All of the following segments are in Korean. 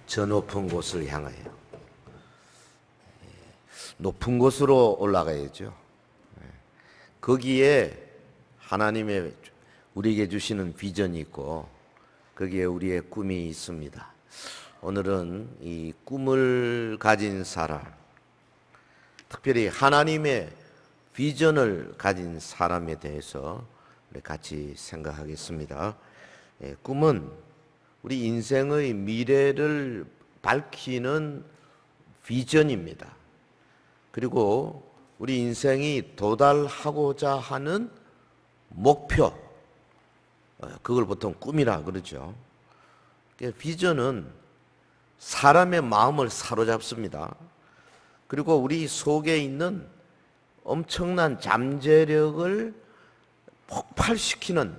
저 높은 곳을 향하여 높은 곳으로 올라가야죠. 거기에 하나님의 우리에게 주시는 비전이 있고 거기에 우리의 꿈이 있습니다. 오늘은 이 꿈을 가진 사람, 특별히 하나님의 비전을 가진 사람에 대해서 같이 생각하겠습니다. 꿈은 우리 인생의 미래를 밝히는 비전입니다. 그리고 우리 인생이 도달하고자 하는 목표, 그걸 보통 꿈이라 그러죠. 비전은 사람의 마음을 사로잡습니다. 그리고 우리 속에 있는 엄청난 잠재력을 폭발시키는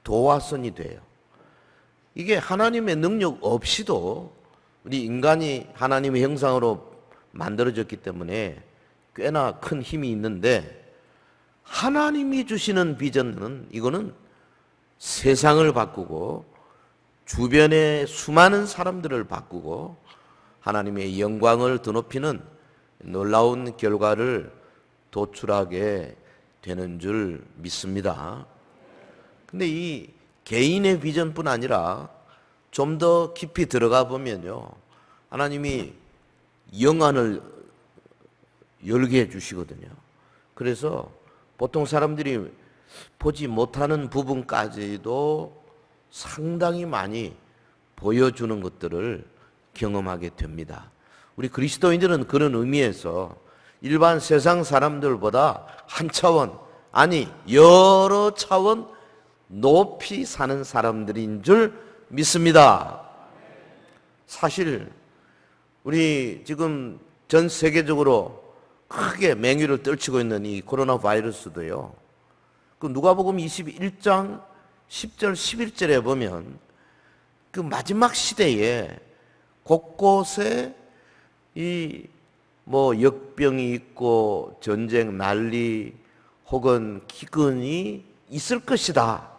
도화선이 돼요. 이게 하나님의 능력 없이도 우리 인간이 하나님의 형상으로 만들어졌기 때문에 꽤나 큰 힘이 있는데, 하나님이 주시는 비전은 이거는 세상을 바꾸고 주변의 수많은 사람들을 바꾸고 하나님의 영광을 드높이는 놀라운 결과를 도출하게 되는 줄 믿습니다. 근데 이 개인의 비전뿐 아니라 좀 더 깊이 들어가 보면요, 하나님이 영안을 열게 해 주시거든요. 그래서 보통 사람들이 보지 못하는 부분까지도 상당히 많이 보여주는 것들을 경험하게 됩니다. 우리 그리스도인들은 그런 의미에서 일반 세상 사람들보다 한 차원, 아니 여러 차원 높이 사는 사람들인 줄 믿습니다. 사실 우리 지금 전 세계적으로 크게 맹위를 떨치고 있는 이 코로나 바이러스도요, 그 누가복음 21장 10절 11절에 보면 그 마지막 시대에 곳곳에 이 역병이 있고 전쟁, 난리 혹은 기근이 있을 것이다.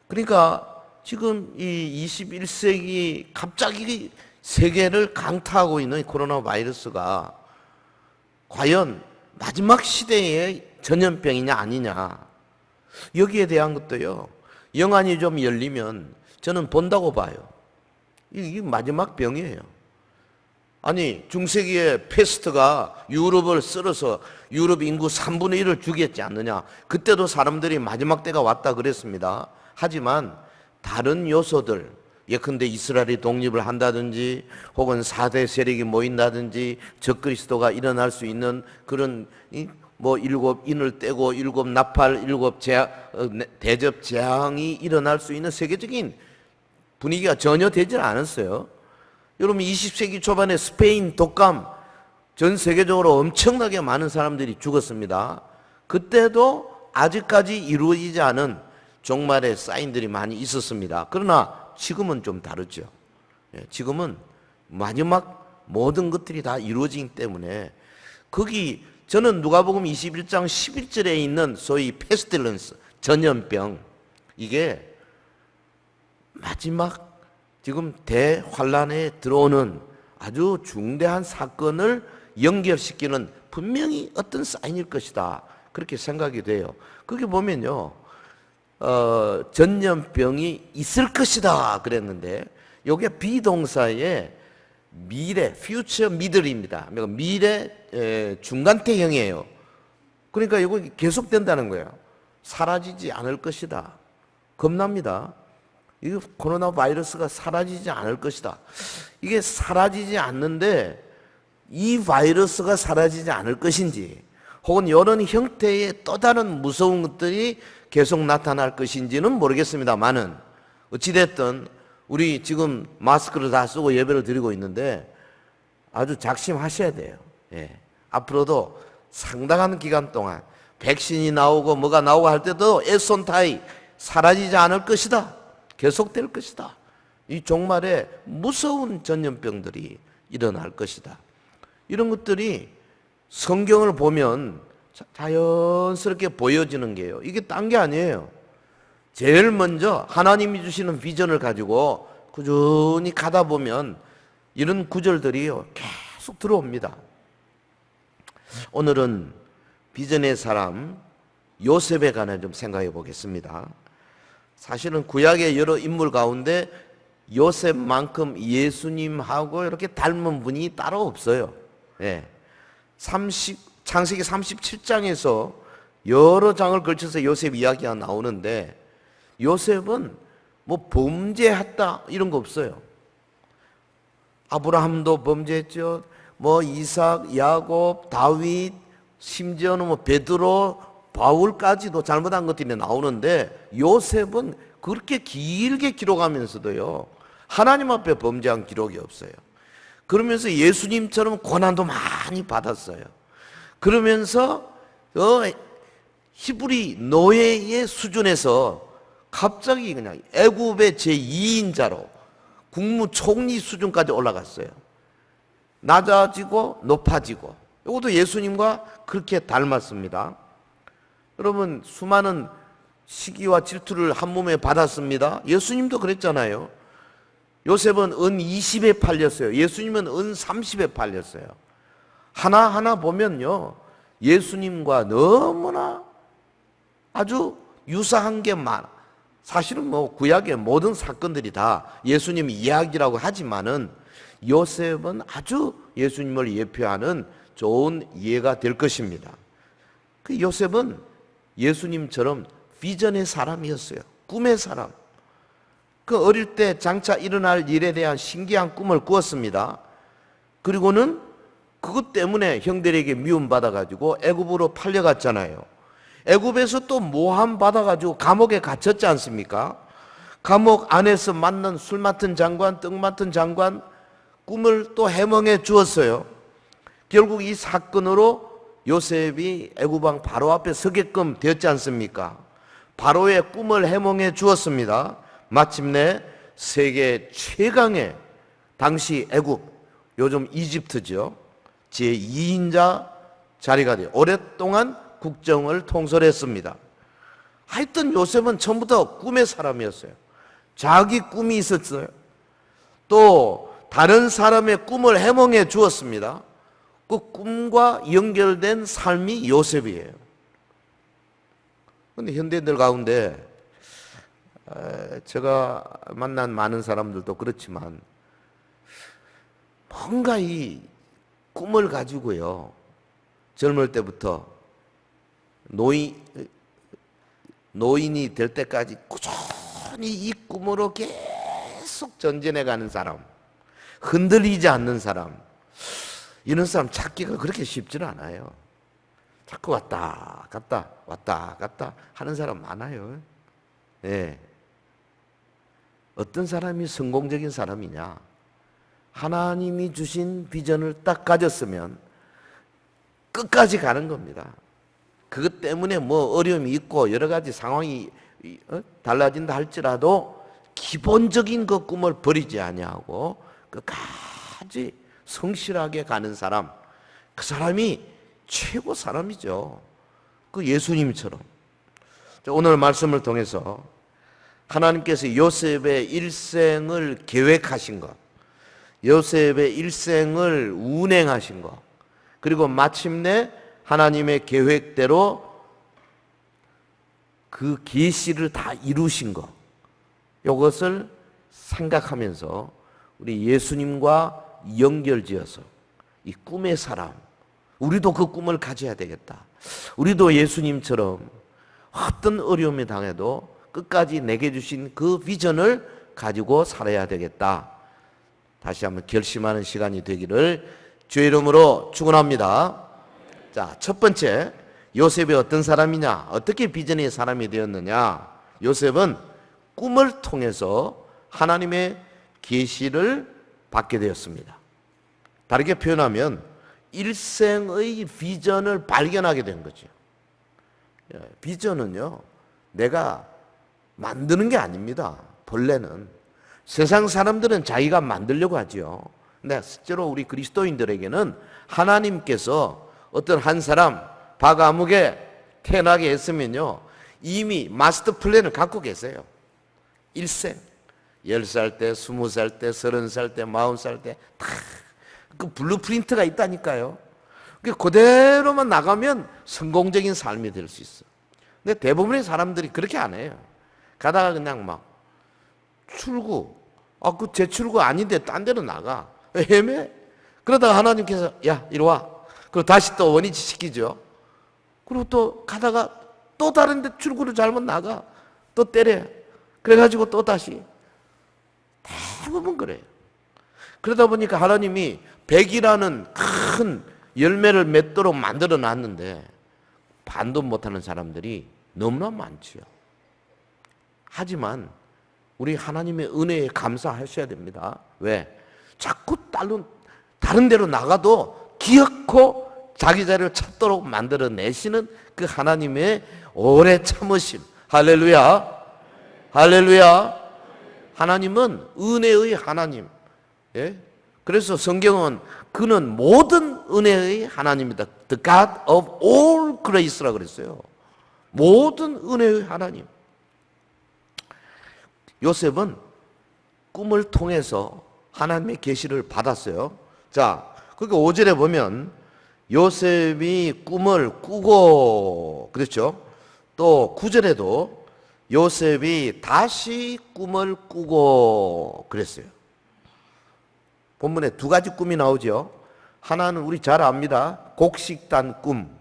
그러니까 지금 이 21세기 갑자기 세계를 강타하고 있는 코로나 바이러스가 과연 마지막 시대의 전염병이냐 아니냐, 여기에 대한 것도요, 영안이 좀 열리면 저는 본다고 봐요. 이게 마지막 병이에요. 아니 중세기에 페스트가 유럽을 쓸어서 유럽 인구 3분의 1을 죽였지 않느냐. 그때도 사람들이 마지막 때가 왔다 그랬습니다. 하지만 다른 요소들, 예컨대 이스라엘이 독립을 한다든지 혹은 4대 세력이 모인다든지 적그리스도가 일어날 수 있는 그런 일곱 인을 떼고 일곱 나팔, 일곱 대접 재앙이 일어날 수 있는 세계적인 분위기가 전혀 되질 않았어요. 여러분 20세기 초반에 스페인 독감, 전 세계적으로 엄청나게 많은 사람들이 죽었습니다. 그때도 아직까지 이루어지지 않은 종말의 사인들이 많이 있었습니다. 그러나 지금은 좀 다르죠. 지금은 마지막 모든 것들이 다 이루어지기 때문에 거기 저는 누가복음 21장 11절에 있는 소위 페스틸런스, 전염병, 이게 마지막 지금 대환란에 들어오는 아주 중대한 사건을 연결시키는 분명히 어떤 사인일 것이다, 그렇게 생각이 돼요. 거기 보면요, 전염병이 있을 것이다 그랬는데 이게 비동사의 미래, future middle입니다. 미래 중간태형이에요. 그러니까 이거 계속된다는 거예요. 사라지지 않을 것이다. 겁납니다. 이 코로나 바이러스가 사라지지 않을 것이다. 이게 사라지지 않는데 이 바이러스가 사라지지 않을 것인지 혹은 이런 형태의 또 다른 무서운 것들이 계속 나타날 것인지는 모르겠습니다만은 어찌됐든 우리 지금 마스크를 다 쓰고 예배를 드리고 있는데 아주 작심하셔야 돼요. 앞으로도 상당한 기간 동안 백신이 나오고 뭐가 나오고 할 때도 애손타이 사라지지 않을 것이다. 계속될 것이다. 이 종말에 무서운 전염병들이 일어날 것이다. 이런 것들이 성경을 보면 자연스럽게 보여지는 게요, 이게 딴 게 아니에요. 제일 먼저 하나님이 주시는 비전을 가지고 꾸준히 가다 보면 이런 구절들이 계속 들어옵니다. 오늘은 비전의 사람 요셉에 관해 좀 생각해 보겠습니다. 사실은 구약의 여러 인물 가운데 요셉만큼 예수님하고 이렇게 닮은 분이 따로 없어요. 예. 창세기 37장에서 여러 장을 걸쳐서 요셉 이야기가 나오는데 요셉은 뭐 범죄했다 이런 거 없어요. 아브라함도 범죄했죠. 뭐 이삭, 야곱, 다윗, 심지어는 뭐 베드로, 바울까지도 잘못한 것들이 나오는데 요셉은 그렇게 길게 기록하면서도요 하나님 앞에 범죄한 기록이 없어요. 그러면서 예수님처럼 고난도 많이 받았어요. 그러면서 히브리 노예의 수준에서 갑자기 그냥 애굽의 제2인자로 국무총리 수준까지 올라갔어요. 낮아지고 높아지고. 이것도 예수님과 그렇게 닮았습니다. 여러분, 수많은 시기와 질투를 한 몸에 받았습니다. 예수님도 그랬잖아요. 요셉은 은 20에 팔렸어요. 예수님은 은 30에 팔렸어요. 하나하나 보면요 예수님과 너무나 아주 유사한 게 많아. 사실은 뭐 구약의 모든 사건들이 다 예수님 이야기라고 하지만은 요셉은 아주 예수님을 예표하는 좋은 예가 될 것입니다. 그 요셉은 예수님처럼 비전의 사람이었어요. 꿈의 사람. 그 어릴 때 장차 일어날 일에 대한 신기한 꿈을 꾸었습니다. 그리고는 그것 때문에 형들에게 미움받아가지고 애굽으로 팔려갔잖아요. 애굽에서 또 모함 받아가지고 감옥에 갇혔지 않습니까? 감옥 안에서 만난 술 맡은 장관, 떡 맡은 장관 꿈을 또 해몽해 주었어요. 결국 이 사건으로 요셉이 애굽왕 바로 앞에 서게끔 되었지 않습니까? 바로의 꿈을 해몽해 주었습니다. 마침내 세계 최강의 당시 애굽, 요즘 이집트죠. 제2인자 자리가 돼요. 오랫동안 국정을 통솔했습니다. 하여튼 요셉은 처음부터 꿈의 사람이었어요. 자기 꿈이 있었어요. 또 다른 사람의 꿈을 해몽해 주었습니다. 그 꿈과 연결된 삶이 요셉이에요. 그런데 현대인들 가운데 제가 만난 많은 사람들도 그렇지만 뭔가 이 꿈을 가지고요 젊을 때부터 노인이 될 때까지 꾸준히 이 꿈으로 계속 전진해 가는 사람, 흔들리지 않는 사람, 이런 사람 찾기가 그렇게 쉽지는 않아요. 자꾸 왔다 갔다 왔다 갔다 하는 사람 많아요. 네. 어떤 사람이 성공적인 사람이냐? 하나님이 주신 비전을 딱 가졌으면 끝까지 가는 겁니다. 그것 때문에 뭐 어려움이 있고 여러 가지 상황이 달라진다 할지라도 기본적인 그 꿈을 버리지 아니하고 끝까지 성실하게 가는 사람, 그 사람이 최고 사람이죠. 그 예수님처럼. 오늘 말씀을 통해서 하나님께서 요셉의 일생을 계획하신 것, 요셉의 일생을 운행하신 것, 그리고 마침내 하나님의 계획대로 그 계시를 다 이루신 것, 이것을 생각하면서 우리 예수님과 연결지어서 이 꿈의 사람, 우리도 그 꿈을 가져야 되겠다. 우리도 예수님처럼 어떤 어려움에 당해도 끝까지 내게 주신 그 비전을 가지고 살아야 되겠다. 다시 한번 결심하는 시간이 되기를 주의 이름으로 축원합니다. 자, 첫 번째, 요셉이 어떤 사람이냐? 어떻게 비전의 사람이 되었느냐? 요셉은 꿈을 통해서 하나님의 계시를 받게 되었습니다. 다르게 표현하면 일생의 비전을 발견하게 된 거죠. 비전은요, 내가 만드는 게 아닙니다. 본래는 세상 사람들은 자기가 만들려고 하죠. 근데 실제로 우리 그리스도인들에게는 하나님께서 어떤 한 사람 바가묵에 태어나게 했으면요 이미 마스터 플랜을 갖고 계세요. 일생 10살 때, 20살 때, 30살 때, 40살 때 다 그 블루프린트가 있다니까요. 그대로만 나가면 성공적인 삶이 될 수 있어. 근데 대부분의 사람들이 그렇게 안 해요. 가다가 그냥 막 출구, 그 제 출구 아닌데 딴 데로 나가. 헤매. 그러다가 하나님께서 야 이리 와. 그리고 다시 또 원위치 시키죠. 그리고 또 가다가 또 다른 데 출구를 잘못 나가. 또 때려. 그래가지고 또 다시. 대부분 그래요. 그러다 보니까 하나님이 백이라는 큰 열매를 맺도록 만들어 놨는데 반도 못하는 사람들이 너무나 많지요. 하지만 우리 하나님의 은혜에 감사하셔야 됩니다. 왜? 자꾸 다른 데로 나가도 기어코 자기 자리를 찾도록 만들어 내시는 그 하나님의 오래 참으심. 할렐루야. 할렐루야. 하나님은 은혜의 하나님. 예? 그래서 성경은 그는 모든 은혜의 하나님이다. The God of all grace라고 그랬어요. 모든 은혜의 하나님. 요셉은 꿈을 통해서 하나님의 계시를 받았어요. 자, 그러니까 5절에 보면 요셉이 꿈을 꾸고 그랬죠. 또 9절에도 요셉이 다시 꿈을 꾸고 그랬어요. 본문에 두 가지 꿈이 나오죠. 하나는 우리 잘 압니다. 곡식단 꿈.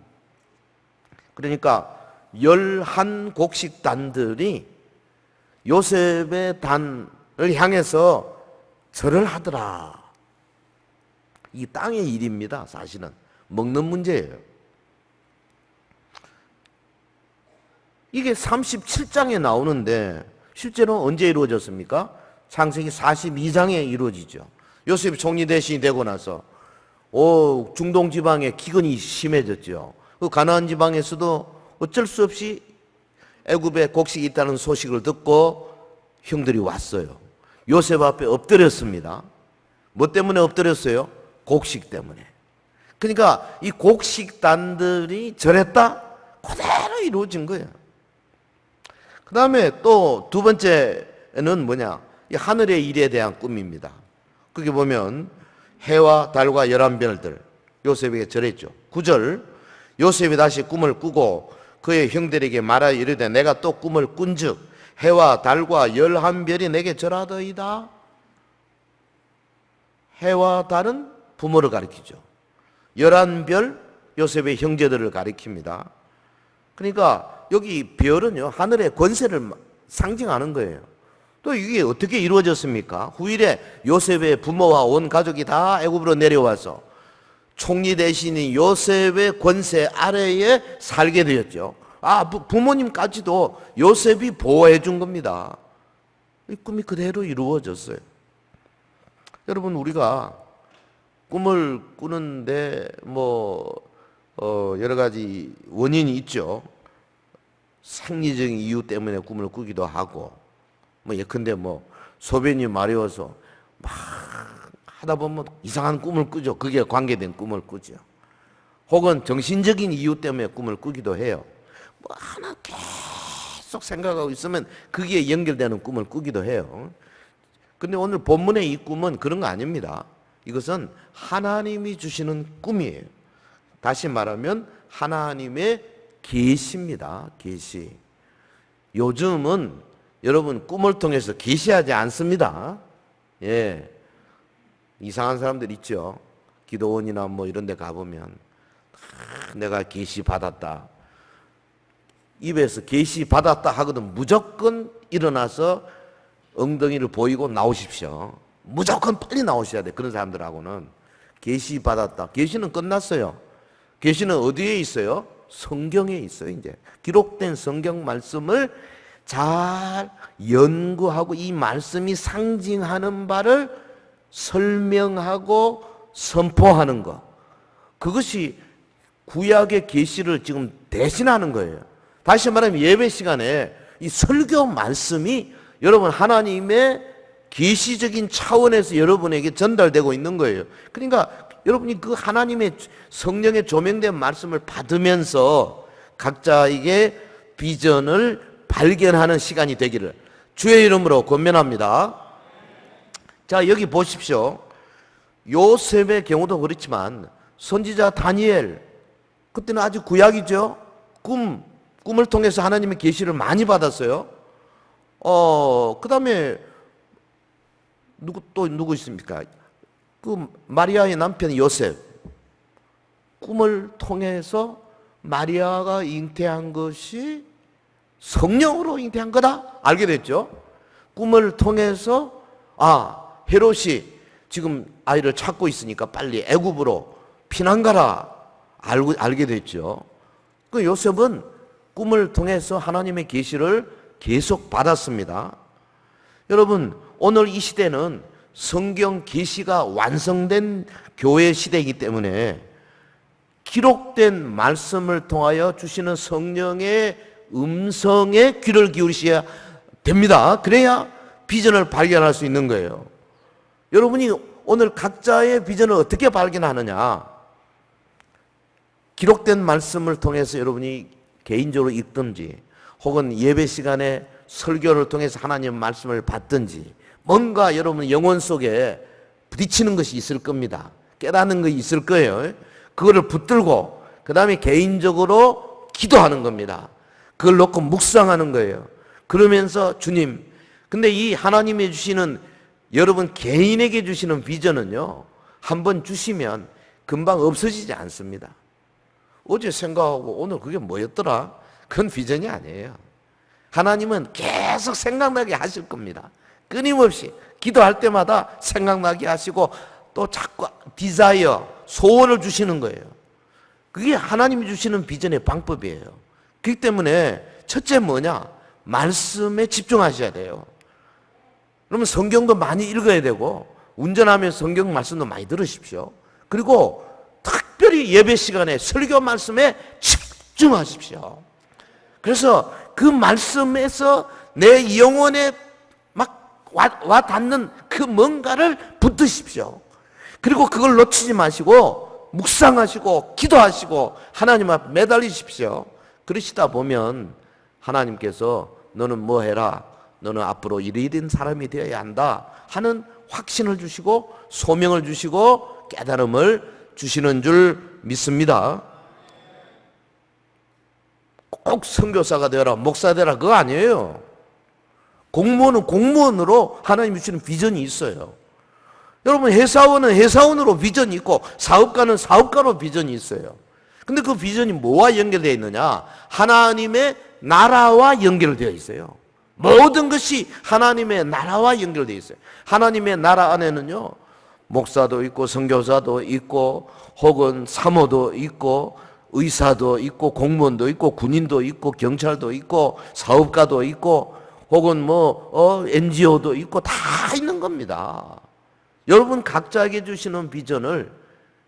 그러니까 11곡식단들이 요셉의 단을 향해서 절을 하더라. 이 땅의 일입니다. 사실은 먹는 문제예요. 이게 37장에 나오는데 실제로 언제 이루어졌습니까? 창세기 42장에 이루어지죠. 요셉이 총리 대신이 되고 나서 중동 지방에 기근이 심해졌죠. 그 가나안 지방에서도 어쩔 수 없이 애굽에 곡식이 있다는 소식을 듣고 형들이 왔어요. 요셉 앞에 엎드렸습니다. 뭐 때문에 엎드렸어요? 곡식 때문에. 그러니까 이 곡식단들이 절했다? 그대로 이루어진 거예요. 그 다음에 또 두 번째는 뭐냐? 이 하늘의 일에 대한 꿈입니다. 거기 보면 해와 달과 11별들 요셉에게 절했죠. 9절 요셉이 다시 꿈을 꾸고 그의 형들에게 말하여 이르되 내가 또 꿈을 꾼즉 해와 달과 11별이 내게 절하더이다. 해와 달은 부모를 가리키죠. 11별 요셉의 형제들을 가리킵니다. 그러니까 여기 별은요 하늘의 권세를 상징하는 거예요. 또 이게 어떻게 이루어졌습니까? 후일에 요셉의 부모와 온 가족이 다 애굽으로 내려와서 총리 대신인 요셉의 권세 아래에 살게 되었죠. 부모님까지도 요셉이 보호해 준 겁니다. 이 꿈이 그대로 이루어졌어요. 여러분 우리가 꿈을 꾸는데 여러 가지 원인이 있죠. 생리적인 이유 때문에 꿈을 꾸기도 하고 예컨대 소변이 마려워서 막 하다 보면 이상한 꿈을 꾸죠. 그게 관계된 꿈을 꾸죠. 혹은 정신적인 이유 때문에 꿈을 꾸기도 해요. 하나 계속 생각하고 있으면 그게 연결되는 꿈을 꾸기도 해요. 근데 오늘 본문의 이 꿈은 그런 거 아닙니다. 이것은 하나님이 주시는 꿈이에요. 다시 말하면 하나님의 계시입니다. 계시. 요즘은 여러분 꿈을 통해서 계시하지 않습니다. 예. 이상한 사람들 있죠. 기도원이나 이런 데 가보면 내가 계시 받았다. 입에서 계시 받았다 하거든 무조건 일어나서 엉덩이를 보이고 나오십시오. 무조건 빨리 나오셔야 돼. 그런 사람들하고는 계시 받았다. 계시는 끝났어요. 계시는 어디에 있어요? 성경에 있어요. 이제 기록된 성경 말씀을 잘 연구하고 이 말씀이 상징하는 바를 설명하고 선포하는 것. 그것이 구약의 계시를 지금 대신하는 거예요. 다시 말하면 예배 시간에 이 설교 말씀이 여러분 하나님의 계시적인 차원에서 여러분에게 전달되고 있는 거예요. 그러니까 여러분이 그 하나님의 성령의 조명된 말씀을 받으면서 각자에게 비전을 발견하는 시간이 되기를 주의 이름으로 권면합니다. 자, 여기 보십시오. 요셉의 경우도 그렇지만 선지자 다니엘, 그때는 아주 구약이죠. 꿈을 통해서 하나님의 계시를 많이 받았어요. 그 다음에 누구 있습니까? 그 마리아의 남편 요셉, 꿈을 통해서 마리아가 잉태한 것이 성령으로 잉태한 거다 알게 됐죠. 꿈을 통해서 헤롯이 지금 아이를 찾고 있으니까 빨리 애굽으로 피난 가라 알게 됐죠. 그 요셉은 꿈을 통해서 하나님의 계시를 계속 받았습니다. 여러분, 오늘 이 시대는 성경 계시가 완성된 교회 시대이기 때문에 기록된 말씀을 통하여 주시는 성령의 음성에 귀를 기울이셔야 됩니다. 그래야 비전을 발견할 수 있는 거예요. 여러분이 오늘 각자의 비전을 어떻게 발견하느냐? 기록된 말씀을 통해서 여러분이 개인적으로 읽든지 혹은 예배 시간에 설교를 통해서 하나님의 말씀을 받든지 뭔가 여러분 영혼 속에 부딪히는 것이 있을 겁니다. 깨닫는 것이 있을 거예요. 그거를 붙들고 그 다음에 개인적으로 기도하는 겁니다. 그걸 놓고 묵상하는 거예요. 그러면서 주님, 근데 이 하나님이 주시는 여러분 개인에게 주시는 비전은요, 한번 주시면 금방 없어지지 않습니다. 어제 생각하고 오늘 그게 뭐였더라? 그건 비전이 아니에요. 하나님은 계속 생각나게 하실 겁니다. 끊임없이 기도할 때마다 생각나게 하시고 또 자꾸 디자이어, 소원을 주시는 거예요. 그게 하나님이 주시는 비전의 방법이에요. 그렇기 때문에 첫째 뭐냐? 말씀에 집중하셔야 돼요. 그러면 성경도 많이 읽어야 되고 운전하면서 성경 말씀도 많이 들으십시오. 그리고 특별히 예배 시간에 설교 말씀에 집중하십시오. 그래서 그 말씀에서 내 영혼에 막 와 닿는 그 뭔가를 붙드십시오. 그리고 그걸 놓치지 마시고 묵상하시고 기도하시고 하나님 앞에 매달리십시오. 그러시다 보면 하나님께서 너는 뭐 해라, 너는 앞으로 이런 사람이 되어야 한다 하는 확신을 주시고 소명을 주시고 깨달음을 주시는 줄 믿습니다. 꼭 선교사가 되어라, 목사 되라 그거 아니에요. 공무원은 공무원으로 하나님 주시는 비전이 있어요. 여러분, 회사원은 회사원으로 비전이 있고 사업가는 사업가로 비전이 있어요. 근데 그 비전이 뭐와 연결되어 있느냐? 하나님의 나라와 연결되어 있어요. 모든 것이 하나님의 나라와 연결되어 있어요. 하나님의 나라 안에는요, 목사도 있고 선교사도 있고 혹은 사모도 있고 의사도 있고 공무원도 있고 군인도 있고 경찰도 있고 사업가도 있고 혹은 NGO도 있고 다 있는 겁니다. 여러분 각자에게 주시는 비전을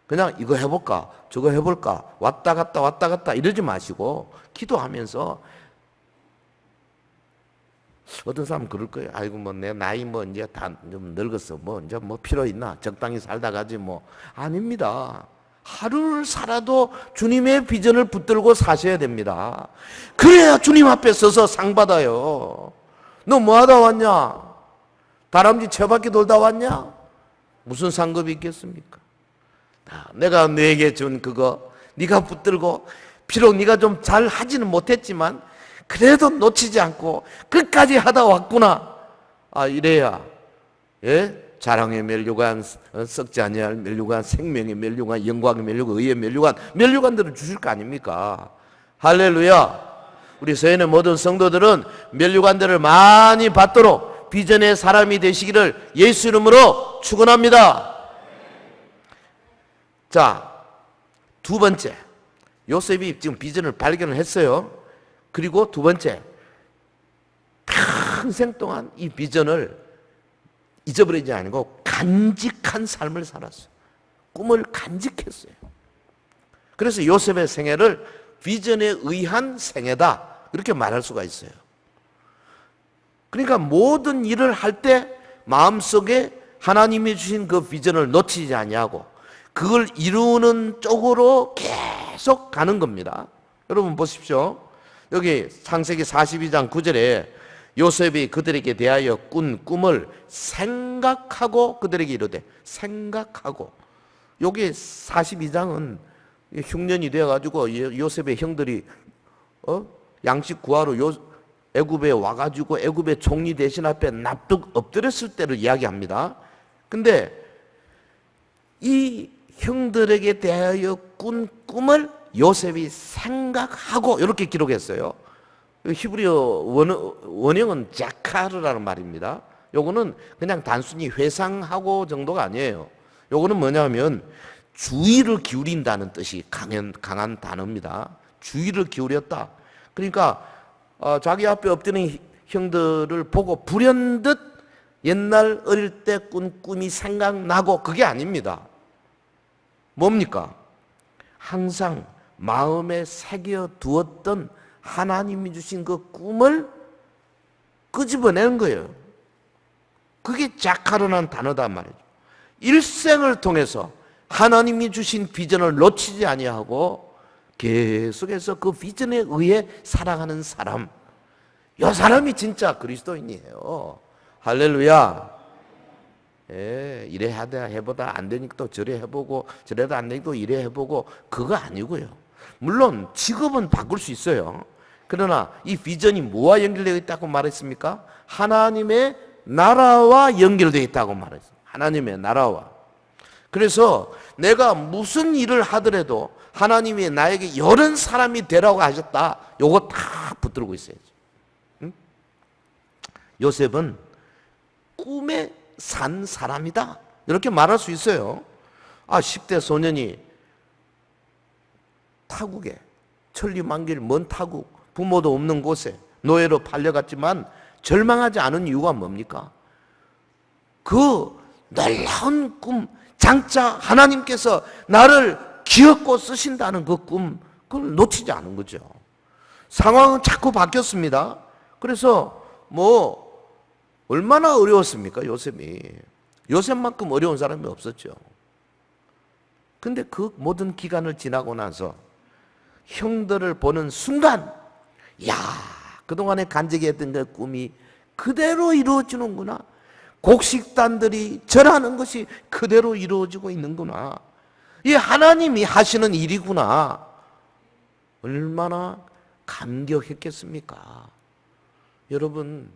그냥 이거 해볼까 저거 해볼까 왔다 갔다 이러지 마시고 기도하면서, 어떤 사람은 그럴 거예요. 아이고 내 나이 이제 다 좀 늙었어. 이제 필요 있나? 적당히 살다 가지 아닙니다. 하루를 살아도 주님의 비전을 붙들고 사셔야 됩니다. 그래야 주님 앞에 서서 상 받아요. 너 뭐 하다 왔냐? 다람쥐 쳐바퀴 돌다 왔냐? 무슨 상급이 있겠습니까? 내가 너에게 준 그거 네가 붙들고, 비록 네가 좀 잘 하지는 못했지만 그래도 놓치지 않고 끝까지 하다 왔구나. 이래야 자랑의 면류관, 썩지 아니할 면류관, 생명의 면류관, 영광의 면류관, 의의 면류관, 면류관들을 주실 거 아닙니까? 할렐루야. 우리 서연의 모든 성도들은 면류관들을 많이 받도록 비전의 사람이 되시기를 예수 이름으로 축원합니다. 자, 두 번째, 요셉이 지금 비전을 발견을 했어요. 그리고 두 번째, 평생 동안 이 비전을 잊어버리지 아니고 간직한 삶을 살았어요. 꿈을 간직했어요. 그래서 요셉의 생애를 비전에 의한 생애다, 이렇게 말할 수가 있어요. 그러니까 모든 일을 할 때 마음속에 하나님이 주신 그 비전을 놓치지 아니하고 그걸 이루는 쪽으로 계속 가는 겁니다. 여러분 보십시오. 여기 창세기 42장 9절에 요셉이 그들에게 대하여 꾼 꿈을 생각하고 그들에게 이르되, 생각하고. 요게 42장은 흉년이 되어가지고 요셉의 형들이 양식 구하러 애굽에 와가지고 애굽의 총리 대신 앞에 납득 엎드렸을 때를 이야기합니다. 근데 이 형들에게 대하여 꾼 꿈을 요셉이 생각하고 이렇게 기록했어요. 히브리어 원형은 자카르라는 말입니다. 요거는 그냥 단순히 회상하고 정도가 아니에요. 요거는 뭐냐면 주의를 기울인다는 뜻이 강한 단어입니다. 주의를 기울였다. 그러니까 자기 앞에 엎드린 형들을 보고 불현듯 옛날 어릴 때 꾼 꿈이 생각나고, 그게 아닙니다. 뭡니까? 항상 마음에 새겨 두었던 하나님이 주신 그 꿈을 끄집어내는 거예요. 그게 자카르라는 단어단 말이죠. 일생을 통해서 하나님이 주신 비전을 놓치지 아니하고 계속해서 그 비전에 의해 살아가는 사람, 이 사람이 진짜 그리스도인이에요. 할렐루야. 예, 이래 하다 해보다 안 되니까 또 저래 해보고, 저래도 안 되니까 또 이래 해보고, 그거 아니고요. 물론 직업은 바꿀 수 있어요. 그러나 이 비전이 뭐와 연결되어 있다고 말했습니까? 하나님의 나라와 연결되어 있다고 말했어요. 하나님의 나라와. 그래서 내가 무슨 일을 하더라도 하나님이 나에게 이런 사람이 되라고 하셨다, 요거 다 붙들고 있어야죠. 응? 요셉은 꿈에 산 사람이다, 이렇게 말할 수 있어요. 10대 소년이 타국에, 천리만길 먼 타국, 부모도 없는 곳에 노예로 팔려갔지만 절망하지 않은 이유가 뭡니까? 그 놀라운 꿈, 장차 하나님께서 나를 기억고 쓰신다는 그 꿈, 그걸 놓치지 않은 거죠. 상황은 자꾸 바뀌었습니다. 그래서 얼마나 어려웠습니까, 요셉이. 요셉만큼 어려운 사람이 없었죠. 근데 그 모든 기간을 지나고 나서 형들을 보는 순간, 야, 그동안에 간직히 했던 그 꿈이 그대로 이루어지는구나. 곡식단들이 절하는 것이 그대로 이루어지고 있는구나. 이 하나님이 하시는 일이구나. 얼마나 감격했겠습니까? 여러분,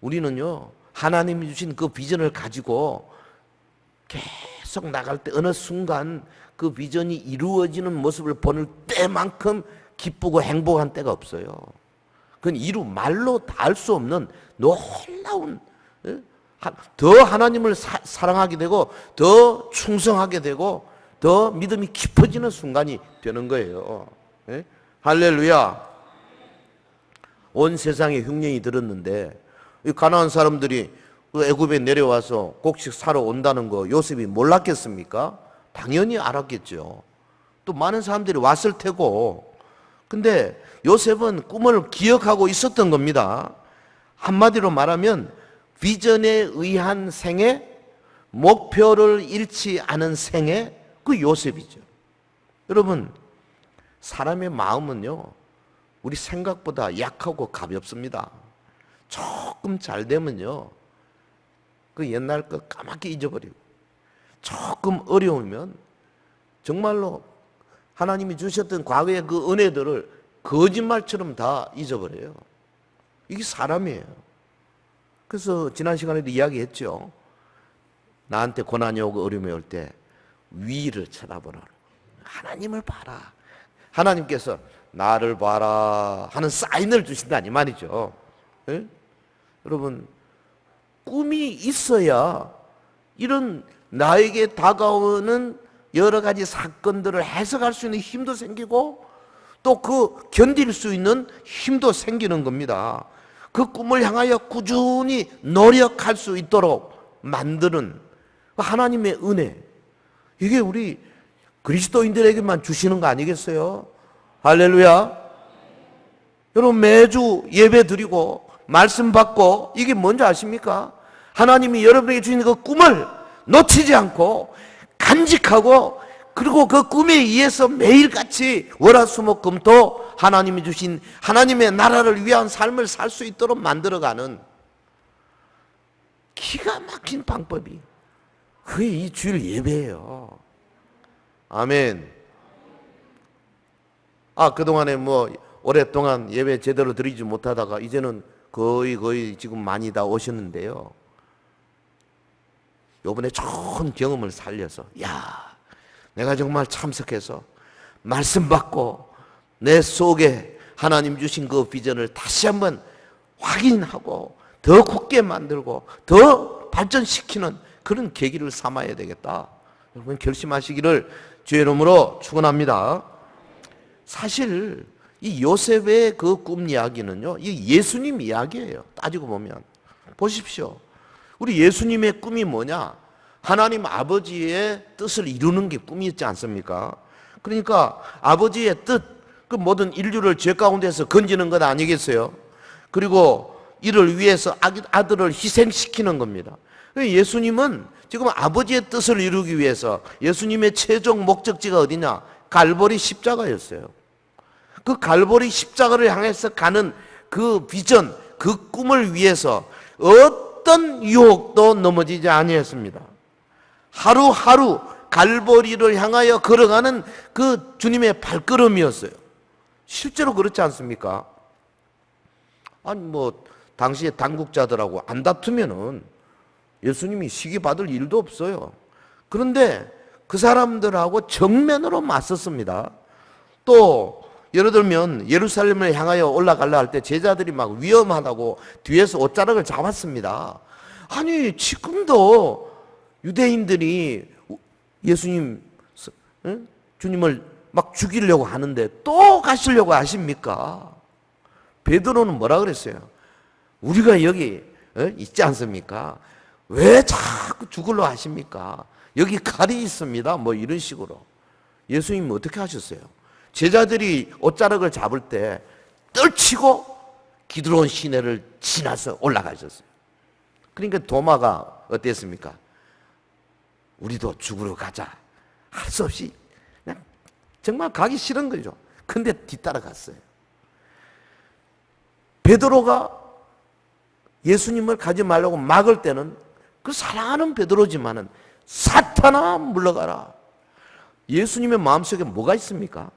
우리는요, 하나님이 주신 그 비전을 가지고 계속 나갈 때 어느 순간 그 비전이 이루어지는 모습을 보는 때만큼 기쁘고 행복한 때가 없어요. 그건 말로 다 할 수 없는 놀라운, 더 하나님을 사랑하게 되고 더 충성하게 되고 더 믿음이 깊어지는 순간이 되는 거예요. 할렐루야. 온 세상에 흉년이 들었는데 이 가나안 사람들이 애굽에 내려와서 곡식 사러 온다는 거 요셉이 몰랐겠습니까? 당연히 알았겠죠. 또 많은 사람들이 왔을 테고. 근데 요셉은 꿈을 기억하고 있었던 겁니다. 한마디로 말하면 비전에 의한 생애, 목표를 잃지 않은 생애, 그 요셉이죠. 여러분, 사람의 마음은요, 우리 생각보다 약하고 가볍습니다. 조금 잘 되면요, 그 옛날 거 까맣게 잊어버리고, 조금 어려우면 정말로 하나님이 주셨던 과거의 그 은혜들을 거짓말처럼 다 잊어버려요. 이게 사람이에요. 그래서 지난 시간에도 이야기했죠. 나한테 고난이 오고 어려움이 올 때 위를 쳐다보라. 하나님을 봐라. 하나님께서 나를 봐라 하는 사인을 주신다니 말이죠. 예? 여러분, 꿈이 있어야 이런 나에게 다가오는 여러 가지 사건들을 해석할 수 있는 힘도 생기고 또 그 견딜 수 있는 힘도 생기는 겁니다. 그 꿈을 향하여 꾸준히 노력할 수 있도록 만드는 하나님의 은혜, 이게 우리 그리스도인들에게만 주시는 거 아니겠어요? 할렐루야. 여러분, 매주 예배 드리고 말씀 받고 이게 뭔지 아십니까? 하나님이 여러분에게 주신 그 꿈을 놓치지 않고 간직하고 그리고 그 꿈에 의해서 매일같이 월화수목금토 하나님이 주신 하나님의 나라를 위한 삶을 살 수 있도록 만들어가는 기가 막힌 방법이 그게 이 주일 예배예요. 아멘. 그동안에 오랫동안 예배 제대로 드리지 못하다가 이제는 거의 지금 많이 다 오셨는데요. 요번에 좋은 경험을 살려서 내가 정말 참석해서 말씀 받고 내 속에 하나님 주신 그 비전을 다시 한번 확인하고 더 굳게 만들고 더 발전시키는 그런 계기를 삼아야 되겠다. 여러분 결심하시기를 주의 이름으로 축원합니다. 사실 이 요셉의 그 꿈 이야기는요, 이 예수님 이야기예요. 따지고 보면 보십시오. 우리 예수님의 꿈이 뭐냐? 하나님 아버지의 뜻을 이루는 게 꿈이었지 않습니까? 그러니까 아버지의 뜻, 그 모든 인류를 죄 가운데서 건지는 것 아니겠어요? 그리고 이를 위해서 아들을 희생시키는 겁니다. 예수님은 지금 아버지의 뜻을 이루기 위해서 예수님의 최종 목적지가 어디냐? 갈보리 십자가였어요. 그 갈보리 십자가를 향해서 가는 그 비전, 그 꿈을 위해서 어떤 유혹도 넘어지지 아니했습니다. 하루하루 갈보리를 향하여 걸어가는 그 주님의 발걸음이었어요. 실제로 그렇지 않습니까? 당시에 당국자들하고 안 다투면은 예수님이 시기 받을 일도 없어요. 그런데 그 사람들하고 정면으로 맞섰습니다. 또 예를 들면 예루살렘을 향하여 올라가려 할 때 제자들이 막 위험하다고 뒤에서 옷자락을 잡았습니다. 아니 지금도 유대인들이 예수님, 주님을 막 죽이려고 하는데 또 가시려고 하십니까? 베드로는 뭐라 그랬어요? 우리가 여기 있지 않습니까? 왜 자꾸 죽으려 하십니까? 여기 칼이 있습니다. 이런 식으로. 예수님은 어떻게 하셨어요? 제자들이 옷자락을 잡을 때 떨치고 기드론 시내를 지나서 올라가셨어요. 그러니까 도마가 어땠습니까? 우리도 죽으러 가자. 할 수 없이 그냥 정말 가기 싫은 거죠. 근데 뒤따라갔어요. 베드로가 예수님을 가지 말라고 막을 때는 그 사랑하는 베드로지만은 사탄아 물러가라. 예수님의 마음속에 뭐가 있습니까?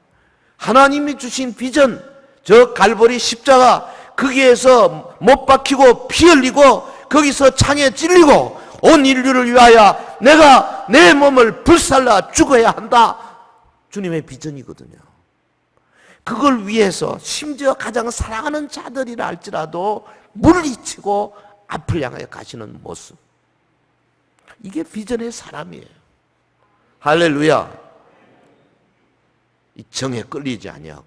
하나님이 주신 비전, 저 갈보리 십자가 거기에서 못 박히고 피 흘리고 거기서 창에 찔리고 온 인류를 위하여 내가 내 몸을 불살라 죽어야 한다. 주님의 비전이거든요. 그걸 위해서 심지어 가장 사랑하는 자들이라 할지라도 물리치고 앞을 향하여 가시는 모습. 이게 비전의 사람이에요. 할렐루야. 이 정에 끌리지 아니하고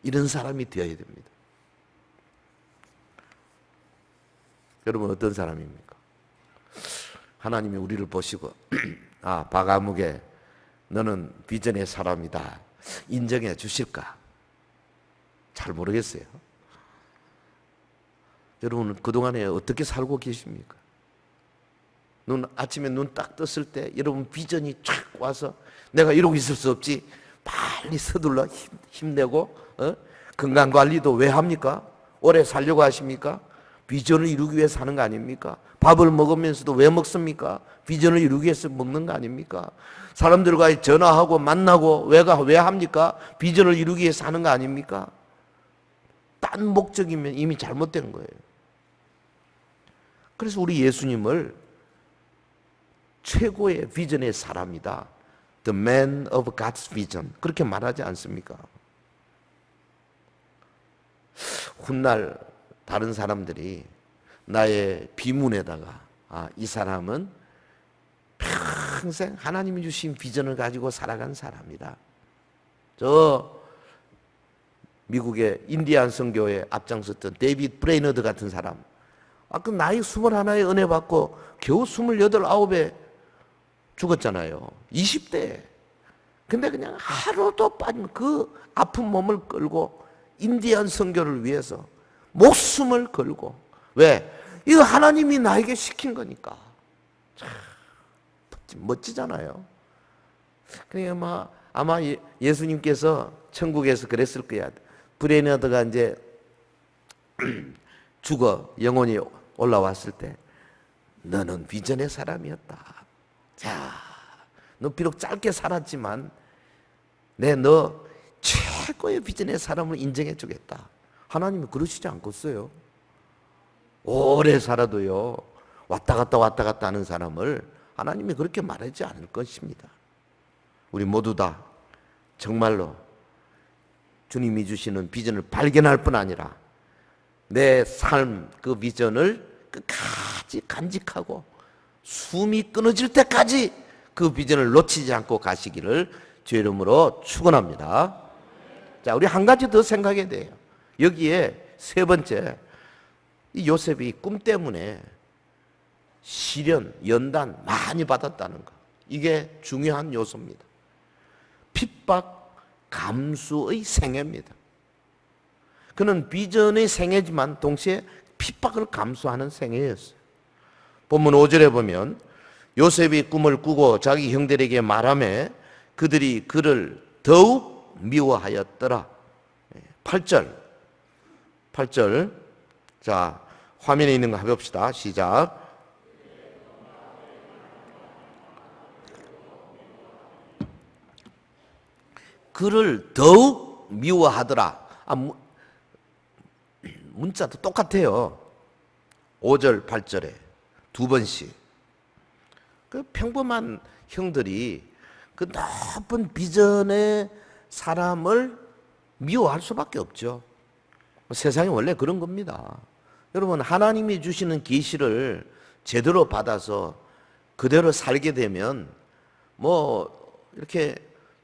이런 사람이 되어야 됩니다. 여러분 어떤 사람입니까? 하나님이 우리를 보시고 바가묵에 너는 비전의 사람이다 인정해 주실까? 잘 모르겠어요. 여러분 그동안에 어떻게 살고 계십니까? 아침에 눈 딱 떴을 때 여러분 비전이 쫙 와서 내가 이러고 있을 수 없지, 빨리 서둘러 힘내고 건강관리도 왜 합니까? 오래 살려고 하십니까? 비전을 이루기 위해 사는 거 아닙니까? 밥을 먹으면서도 왜 먹습니까? 비전을 이루기 위해서 먹는 거 아닙니까? 사람들과 전화하고 만나고 왜 합니까? 비전을 이루기 위해서 하는 거 아닙니까? 딴 목적이면 이미 잘못된 거예요. 그래서 우리 예수님을 최고의 비전의 사람이다. The man of God's vision. 그렇게 말하지 않습니까? 훗날 다른 사람들이 나의 비문에다가 이 사람은 평생 하나님이 주신 비전을 가지고 살아간 사람이다. 저 미국의 인디안 선교에 앞장섰던 데이비드 브레이너드 같은 사람, 그 나이 21에 은혜 받고 겨우 28, 9에 죽었잖아요. 20대에. 근데 그냥 하루도 빠진 그 아픈 몸을 끌고 인디안 선교를 위해서 목숨을 걸고. 왜? 이거 하나님이 나에게 시킨 거니까. 참 멋지잖아요. 그러니까 아마 예수님께서 천국에서 그랬을 거야. 브레이너드가 이제 죽어 영혼이 올라왔을 때 너는 비전의 사람이었다. 자, 너 비록 짧게 살았지만 너 최고의 비전의 사람을 인정해 주겠다. 하나님은 그러시지 않겠어요? 오래 살아도요, 왔다 갔다 하는 사람을 하나님이 그렇게 말하지 않을 것입니다. 우리 모두 다 정말로 주님이 주시는 비전을 발견할 뿐 아니라 내 삶 그 비전을 끝까지 간직하고 숨이 끊어질 때까지 그 비전을 놓치지 않고 가시기를 주의 이름으로 축원합니다. 자, 우리 한 가지 더 생각해야 돼요. 여기에 세 번째, 이 요셉이 꿈 때문에 시련, 연단 많이 받았다는 것. 이게 중요한 요소입니다. 핍박 감수의 생애입니다. 그는 비전의 생애지만 동시에 핍박을 감수하는 생애였어요. 본문 5절에 보면 요셉이 꿈을 꾸고 자기 형들에게 말하며 그들이 그를 더욱 미워하였더라. 8절. 자, 화면에 있는 거 해봅시다. 시작. 그를 더욱 미워하더라. 문자도 똑같아요. 5절, 8절에 두 번씩. 그 평범한 형들이 그 높은 비전의 사람을 미워할 수밖에 없죠. 세상이 원래 그런 겁니다. 여러분, 하나님이 주시는 계시를 제대로 받아서 그대로 살게 되면 이렇게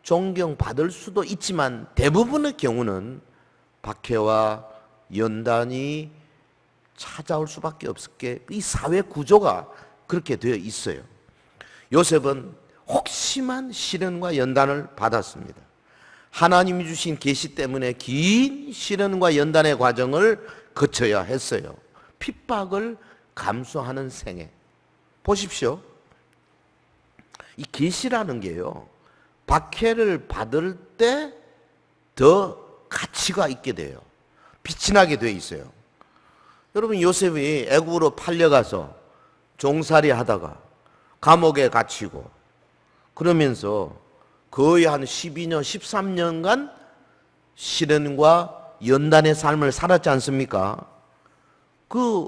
존경받을 수도 있지만 대부분의 경우는 박해와 연단이 찾아올 수밖에 없을 게 이 사회 구조가 그렇게 되어 있어요. 요셉은 혹심한 시련과 연단을 받았습니다. 하나님이 주신 계시 때문에 긴 시련과 연단의 과정을 거쳐야 했어요. 핍박을 감수하는 생애. 보십시오. 이 계시라는 게요, 박해를 받을 때 더 가치가 있게 돼요. 빛이 나게 돼 있어요. 여러분, 요셉이 애굽으로 팔려가서 종살이 하다가 감옥에 갇히고 그러면서 거의 한 12년, 13년간 시련과 연단의 삶을 살았지 않습니까? 그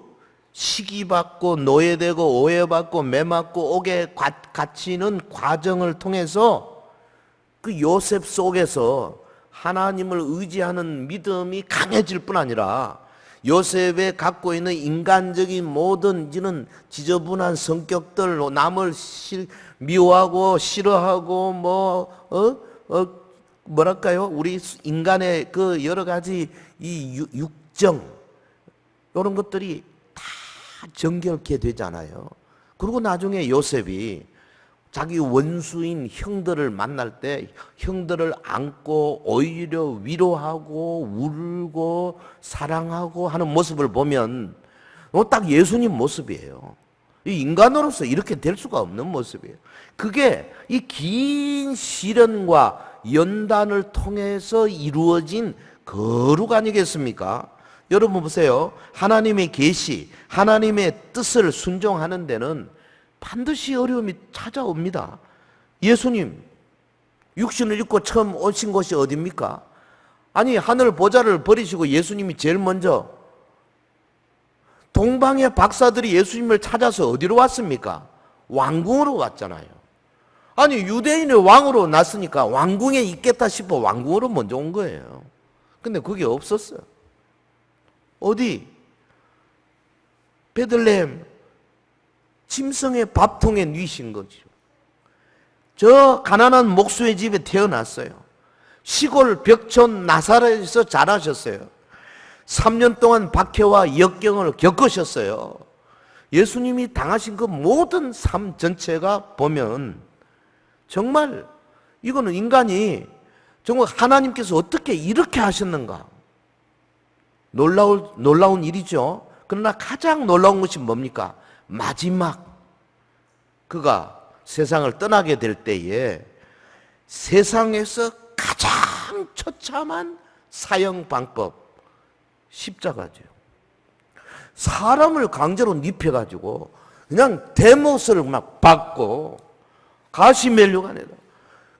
시기받고 노예되고 오해받고 매맞고 옥에 갇히는 과정을 통해서 그 요셉 속에서 하나님을 의지하는 믿음이 강해질 뿐 아니라 요셉에 갖고 있는 인간적인 모든 이런 지저분한 성격들, 남을 미워하고 싫어하고 뭐랄까요? 우리 인간의 그 여러 가지 이 육정 이런 것들이 다 정결케 되잖아요. 그리고 나중에 요셉이 자기 원수인 형들을 만날 때 형들을 안고 오히려 위로하고 울고 사랑하고 하는 모습을 보면 딱 예수님 모습이에요. 이 인간으로서 이렇게 될 수가 없는 모습이에요. 그게 이 긴 시련과 연단을 통해서 이루어진 거룩 아니겠습니까? 여러분 보세요. 하나님의 계시, 하나님의 뜻을 순종하는 데는 반드시 어려움이 찾아옵니다. 예수님 육신을 입고 처음 오신 곳이 어디입니까? 아니, 하늘 보좌를 버리시고 예수님이 제일 먼저 동방의 박사들이 예수님을 찾아서 어디로 왔습니까? 왕궁으로 왔잖아요. 아니, 유대인의 왕으로 났으니까 왕궁에 있겠다 싶어 왕궁으로 먼저 온 거예요. 근데 그게 없었어요. 어디? 베들레헴 짐승의 밥통에 누이신 거죠. 저 가난한 목수의 집에 태어났어요. 시골 벽촌 나사렛에서 자라셨어요. 3년 동안 박해와 역경을 겪으셨어요. 예수님이 당하신 그 모든 삶 전체가 보면 정말 이거는 인간이 정말 하나님께서 어떻게 이렇게 하셨는가? 놀라운 일이죠. 그러나 가장 놀라운 것이 뭡니까? 마지막 그가 세상을 떠나게 될 때에 세상에서 가장 처참한 사형 방법, 십자가죠. 사람을 강제로 눕혀가지고 그냥 대못을 막 박고 가시 멜류가 아니다.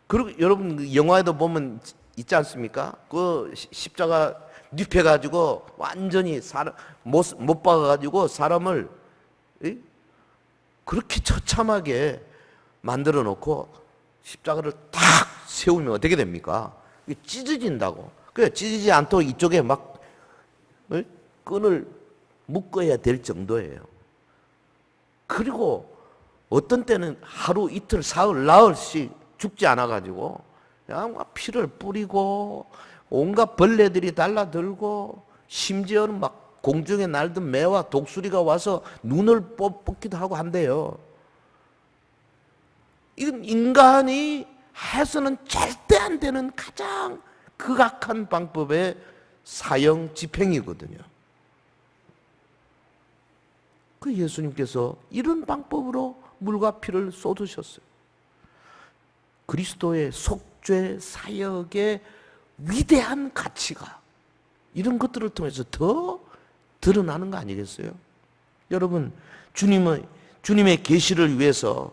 그리고 여러분 영화에도 보면 있지 않습니까? 그 십자가 눕혀가지고 완전히 사람 못 박아가지고 사람을 그렇게 처참하게 만들어 놓고 십자가를 탁 세우면 어떻게 됩니까? 찢어진다고. 그래 찢어지지 않도록 이쪽에 막 끈을 묶어야 될 정도예요. 그리고 어떤 때는 하루 이틀 사흘 나흘씩 죽지 않아 가지고 그냥 막 피를 뿌리고 온갖 벌레들이 달라들고 심지어는 막 공중에 날던 매와 독수리가 와서 눈을 뽑기도 하고 한대요. 이건 인간이 해서는 절대 안 되는 가장 극악한 방법의 사형 집행이거든요. 그 예수님께서 이런 방법으로 물과 피를 쏟으셨어요. 그리스도의 속죄 사역의 위대한 가치가 이런 것들을 통해서 더 드러나는 거 아니겠어요? 여러분, 주님의 계시를 위해서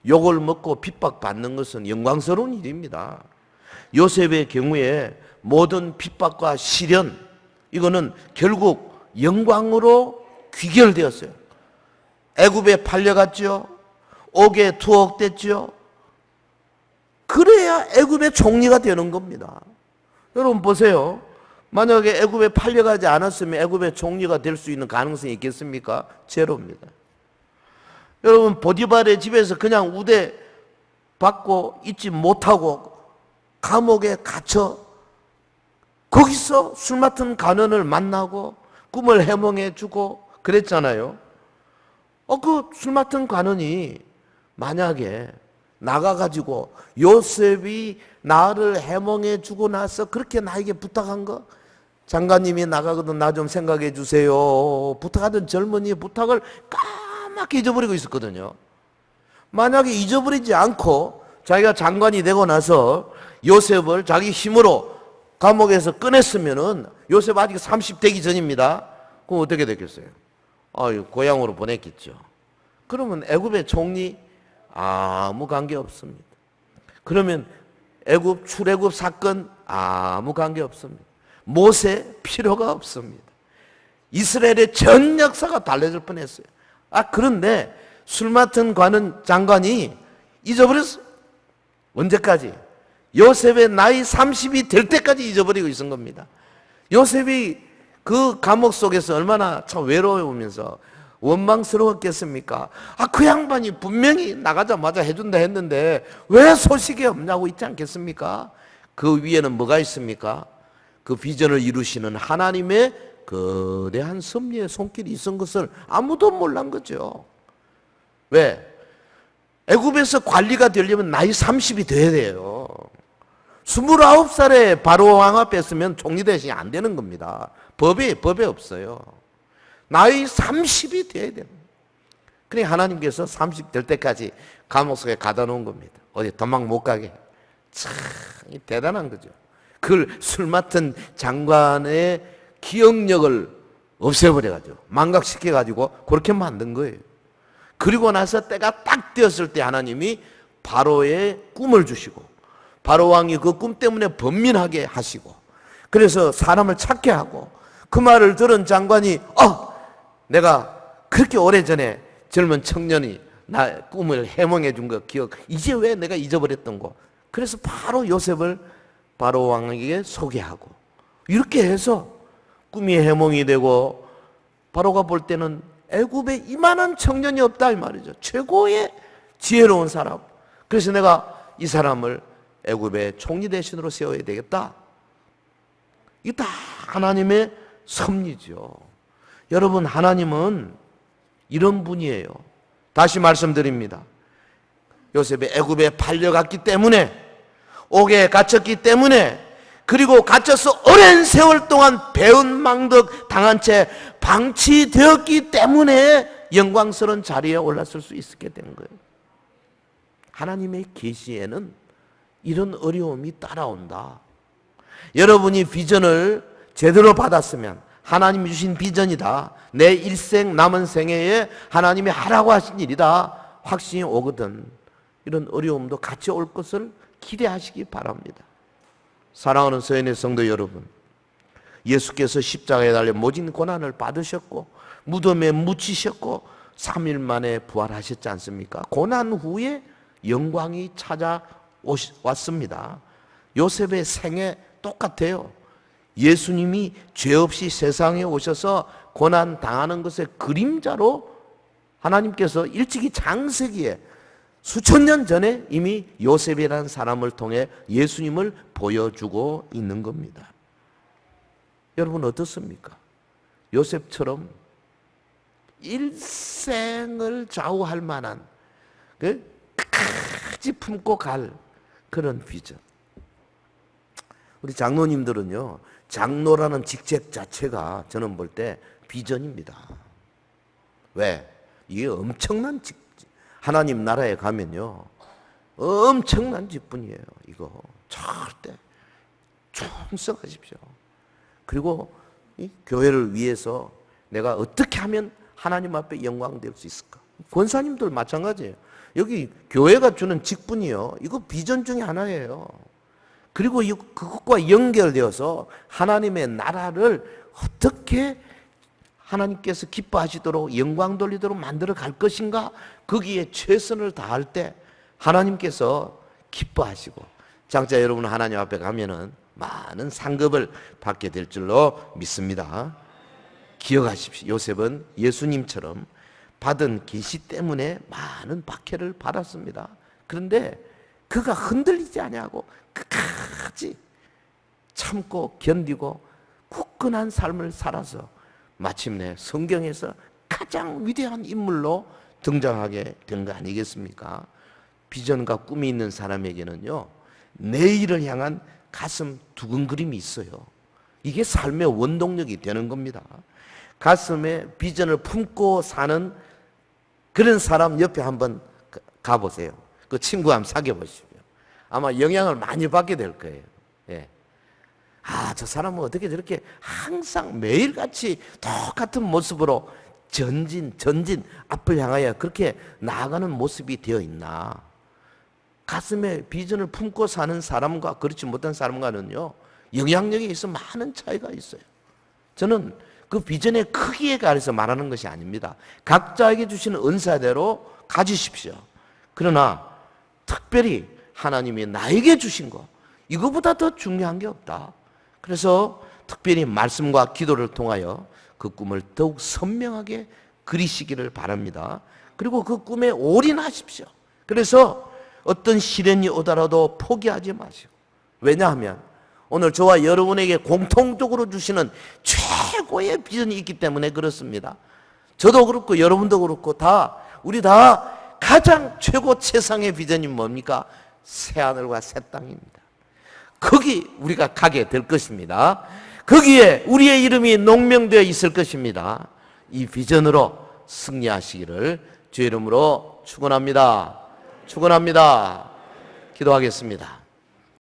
욕을 먹고 핍박받는 것은 영광스러운 일입니다. 요셉의 경우에 모든 핍박과 시련, 이거는 결국 영광으로 귀결되었어요. 애굽에 팔려갔죠. 옥에 투옥됐죠. 그래야 애굽의 총리가 되는 겁니다. 여러분 보세요. 만약에 애굽에 팔려가지 않았으면 애굽의 총리가 될 수 있는 가능성이 있겠습니까? 제로입니다. 여러분 보디발의 집에서 그냥 우대 받고 있지 못하고 감옥에 갇혀 거기서 술 맡은 간원을 만나고 꿈을 해몽해 주고 그랬잖아요. 그 술 맡은 간원이 만약에 나가가지고 요셉이 나를 해몽해 주고 나서 그렇게 나에게 부탁한 거, 장관님이 나가거든 나 좀 생각해 주세요 부탁하던 젊은이의 부탁을 까맣게 잊어버리고 있었거든요. 만약에 잊어버리지 않고 자기가 장관이 되고 나서 요셉을 자기 힘으로 감옥에서 꺼냈으면은 요셉 아직 30 되기 전입니다. 그럼 어떻게 됐겠어요? 고향으로 보냈겠죠. 그러면 애굽의 총리 아무 관계 없습니다. 그러면 애굽 출애굽 사건 아무 관계 없습니다. 모세 필요가 없습니다. 이스라엘의 전 역사가 달라질 뻔했어요. 그런데 술 맡은 관은 장관이 잊어버렸어요. 언제까지? 요셉의 나이 30이 될 때까지 잊어버리고 있은 겁니다. 요셉이 그 감옥 속에서 얼마나 참 외로우면서 원망스러웠겠습니까? 그 양반이 분명히 나가자마자 해준다 했는데 왜 소식이 없냐고 있지 않겠습니까? 그 위에는 뭐가 있습니까? 그 비전을 이루시는 하나님의 거대한 섭리의 손길이 있은 것을 아무도 몰란 거죠. 왜? 애굽에서 관리가 되려면 나이 30이 돼야 돼요. 29살에 바로 왕 앞에 서면 총리 대신이 안 되는 겁니다. 법에 없어요. 나이 30이 돼야 됩니다. 그래 하나님께서 30 될 때까지 감옥 속에 가다 놓은 겁니다. 어디 도망 못 가게. 참 대단한 거죠. 그걸 술 맡은 장관의 기억력을 없애버려가지고 망각시켜가지고 그렇게 만든 거예요. 그리고 나서 때가 딱 되었을 때 하나님이 바로의 꿈을 주시고 바로 왕이 그 꿈 때문에 번민하게 하시고 그래서 사람을 찾게 하고 그 말을 들은 장관이 내가 그렇게 오래전에 젊은 청년이 나 꿈을 해몽해 준 거 기억 이제 왜 내가 잊어버렸던 거. 그래서 바로 요셉을 바로 왕에게 소개하고 이렇게 해서 꿈이 해몽이 되고 바로가 볼 때는 애굽에 이만한 청년이 없다 이 말이죠. 최고의 지혜로운 사람. 그래서 내가 이 사람을 애굽의 총리 대신으로 세워야 되겠다. 이게 다 하나님의 섭리죠. 여러분 하나님은 이런 분이에요. 다시 말씀드립니다. 요셉이 애굽에 팔려갔기 때문에 옥에 갇혔기 때문에 그리고 갇혀서 오랜 세월 동안 배은망덕 당한 채 방치되었기 때문에 영광스러운 자리에 올랐을 수 있게 된 거예요. 하나님의 계시에는 이런 어려움이 따라온다. 여러분이 비전을 제대로 받았으면 하나님이 주신 비전이다. 내 일생 남은 생애에 하나님이 하라고 하신 일이다. 확신이 오거든 이런 어려움도 같이 올 것을 기대하시기 바랍니다. 사랑하는 서연의 성도 여러분, 예수께서 십자가에 달려 모진 고난을 받으셨고 무덤에 묻히셨고 3일 만에 부활하셨지 않습니까? 고난 후에 영광이 찾아왔습니다. 요셉의 생애 똑같아요. 예수님이 죄 없이 세상에 오셔서 고난 당하는 것의 그림자로 하나님께서 일찍이 창세기에 수천 년 전에 이미 요셉이라는 사람을 통해 예수님을 보여주고 있는 겁니다. 여러분 어떻습니까? 요셉처럼 일생을 좌우할 만한 끝까지 품고 갈 그런 비전. 우리 장로님들은요, 장로라는 직책 자체가 저는 볼 때 비전입니다. 왜? 이게 엄청난 하나님 나라에 가면요 엄청난 직분이에요. 이거 절대 충성하십시오. 그리고 이 교회를 위해서 내가 어떻게 하면 하나님 앞에 영광될 수 있을까? 권사님들 마찬가지예요. 여기 교회가 주는 직분이요, 이거 비전 중에 하나예요. 그리고 그것과 연결되어서 하나님의 나라를 어떻게 하나님께서 기뻐하시도록 영광 돌리도록 만들어 갈 것인가, 거기에 최선을 다할 때 하나님께서 기뻐하시고 장차 여러분 하나님 앞에 가면은 많은 상급을 받게 될 줄로 믿습니다. 기억하십시오. 요셉은 예수님처럼 받은 계시 때문에 많은 박해를 받았습니다. 그런데 그가 흔들리지 아니하고 끝까지 참고 견디고 굳건한 삶을 살아서 마침내 성경에서 가장 위대한 인물로 등장하게 된 거 아니겠습니까? 비전과 꿈이 있는 사람에게는요, 내일을 향한 가슴 두근거림이 있어요. 이게 삶의 원동력이 되는 겁니다. 가슴에 비전을 품고 사는 그런 사람 옆에 한번 가보세요. 그 친구 한번 사귀어 보십시오. 아마 영향을 많이 받게 될 거예요. 예. 아, 저 사람은 어떻게 저렇게 항상 매일같이 똑같은 모습으로 전진 앞을 향하여 그렇게 나아가는 모습이 되어 있나? 가슴에 비전을 품고 사는 사람과 그렇지 못한 사람과는요, 영향력에 있어 많은 차이가 있어요. 저는 그 비전의 크기에 가려서 말하는 것이 아닙니다. 각자에게 주시는 은사대로 가지십시오. 그러나 특별히 하나님이 나에게 주신 것, 이거보다 더 중요한 게 없다. 그래서 특별히 말씀과 기도를 통하여 그 꿈을 더욱 선명하게 그리시기를 바랍니다. 그리고 그 꿈에 올인하십시오. 그래서 어떤 시련이 오더라도 포기하지 마시고, 왜냐하면 오늘 저와 여러분에게 공통적으로 주시는 최고의 비전이 있기 때문에 그렇습니다. 저도 그렇고 여러분도 그렇고 우리 다 가장 최고 최상의 비전이 뭡니까? 새하늘과 새 땅입니다. 거기 우리가 가게 될 것입니다. 거기에 우리의 이름이 농명되어 있을 것입니다. 이 비전으로 승리하시기를 주의 이름으로 축원합니다. 축원합니다. 기도하겠습니다.